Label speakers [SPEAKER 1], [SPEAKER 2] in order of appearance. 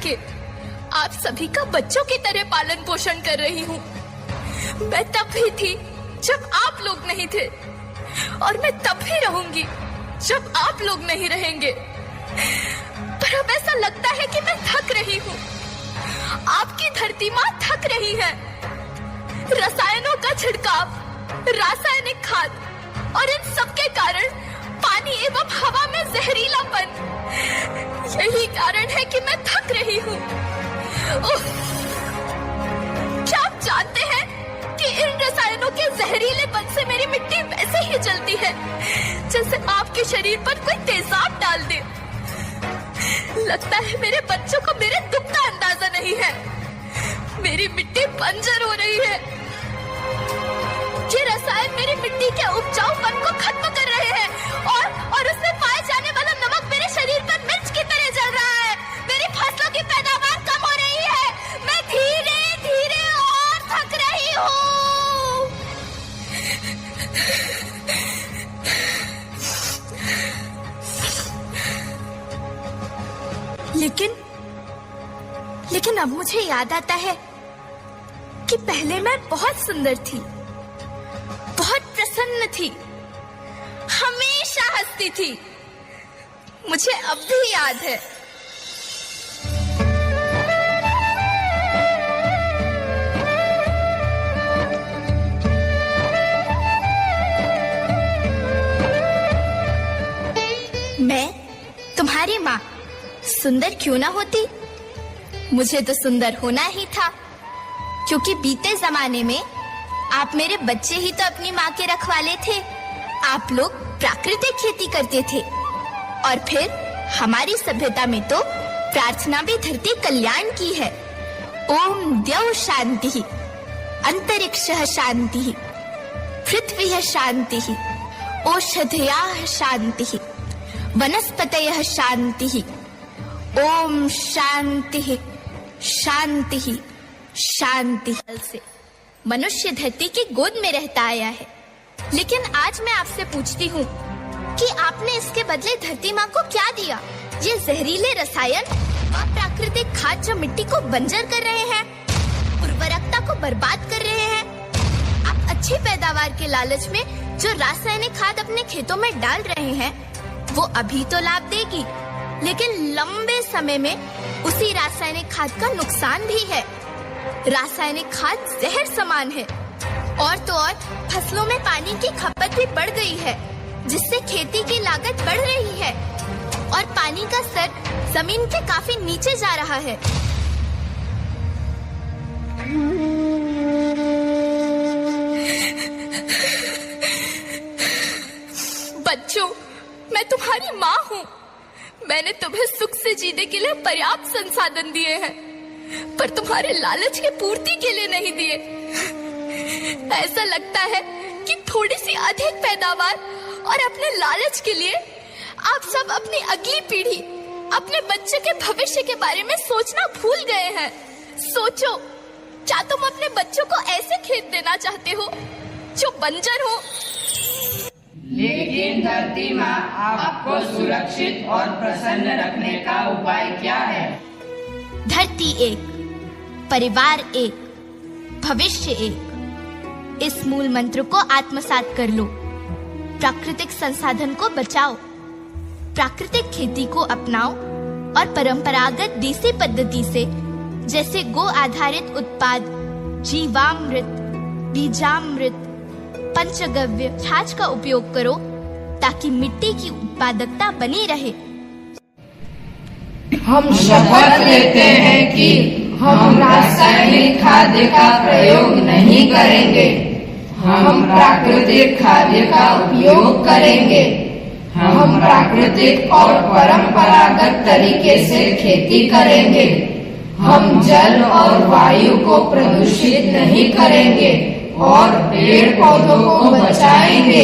[SPEAKER 1] के आप सभी का बच्चों की तरह पालन पोषण कर रही हूँ। मैं तब भी थी जब आप लोग नहीं थे, और मैं तब भी रहूंगी जब आप लोग नहीं रहेंगे। पर अब ऐसा लगता है कि मैं थक रही हूँ। आपकी धरती माँ थक रही है। रसायनों का छिड़काव, रासायनिक खाद और इन सब के कारण पानी एवं हवा में जहरीलापन, यही कारण है कि मैं थक रही हूँ। क्या आप जानते हैं कि इन रसायनों के जहरीलेपन से मेरी मिट्टी वैसे ही जलती है जैसे आपके शरीर पर कोई तेजाब डाल दे। लगता है मेरे बच्चों को मेरे दुख का अंदाजा नहीं है। मेरी मिट्टी बंजर हो रही है। ये रसायन मेरी मिट्टी के उपजाऊपन को खत्म कर रहे हैं और उसमें पाए जाने वाला नमक मेरे शरीर पर मिर्च की तरह जल रहा है। मेरी फसलों की पैदावार कम हो रही है। मैं धीरे धीरे और थक रही हूँ। लेकिन अब मुझे याद आता है कि पहले मैं बहुत सुंदर थी, बहुत प्रसन्न थी, हमेशा हंसती थी। मुझे अब भी याद है। मैं तुम्हारी माँ सुंदर क्यों ना होती? मुझे तो सुंदर होना ही था, क्योंकि बीते जमाने में आप मेरे बच्चे ही तो अपनी माँ के रखवाले थे। आप लोग प्राकृतिक खेती करते थे, और फिर हमारी सभ्यता में तो प्रार्थना भी धरती कल्याण की है। ओम द्यौः शांतिः, अंतरिक्षः शांतिः, पृथ्वीः शांतिः, ओषधयः शांतिः, वनस्पतयः शांतिः। ओम शांतिः शांतिः शांति से मनुष्य धरती की गोद में रहता आया है। लेकिन आज मैं आपसे पूछती हूँ कि आपने इसके बदले धरती माँ को क्या दिया? ये जहरीले रसायन और प्राकृतिक खाद जो मिट्टी को बंजर कर रहे हैं, उर्वरकता को बर्बाद कर रहे हैं। आप अच्छी पैदावार के लालच में जो रासायनिक खाद अपने खेतों में डाल रहे हैं, वो अभी तो लाभ देगी, लेकिन लंबे समय में उसी रासायनिक खाद का नुकसान भी है। रासायनिक खाद जहर समान है, और तो और फसलों में पानी की खपत भी बढ़ गई है, जिससे खेती की लागत बढ़ रही है और पानी का स्तर जमीन के काफी नीचे जा रहा है। बच्चों, मैं तुम्हारी माँ हूँ। मैंने तुम्हें सुख से जीने के लिए पर्याप्त संसाधन दिए हैं, पर तुम्हारे लालच की पूर्ति के लिए नहीं दिए। ऐसा लगता है कि थोड़ी सी अधिक पैदावार और अपने लालच के लिए आप सब अपनी अगली पीढ़ी, अपने बच्चे के भविष्य के बारे में सोचना भूल गए हैं। सोचो, क्या तुम अपने बच्चों को ऐसे खेत देना चाहते हो जो बंजर हो?
[SPEAKER 2] लेकिन धरती माँ, आपको सुरक्षित और प्रसन्न रखने का उपाय क्या है?
[SPEAKER 1] धरती एक, परिवार एक, भविष्य एक। इस मूल मंत्र को आत्मसात कर लो। प्राकृतिक संसाधन को बचाओ, प्राकृतिक खेती को अपनाओ और परंपरागत देसी पद्धति से, जैसे गो आधारित उत्पाद, जीवामृत, बीजामृत, पंचगव्य, छाछ का उपयोग करो, ताकि मिट्टी की उत्पादकता बनी रहे।
[SPEAKER 2] हम शपथ लेते हैं कि हम रासायनिक खाद्य का प्रयोग नहीं करेंगे। हम प्राकृतिक खाद्य का उपयोग करेंगे। हम प्राकृतिक और परंपरागत तरीके से खेती करेंगे। हम जल और वायु को प्रदूषित नहीं करेंगे और पेड़ पौधों को बचाएंगे।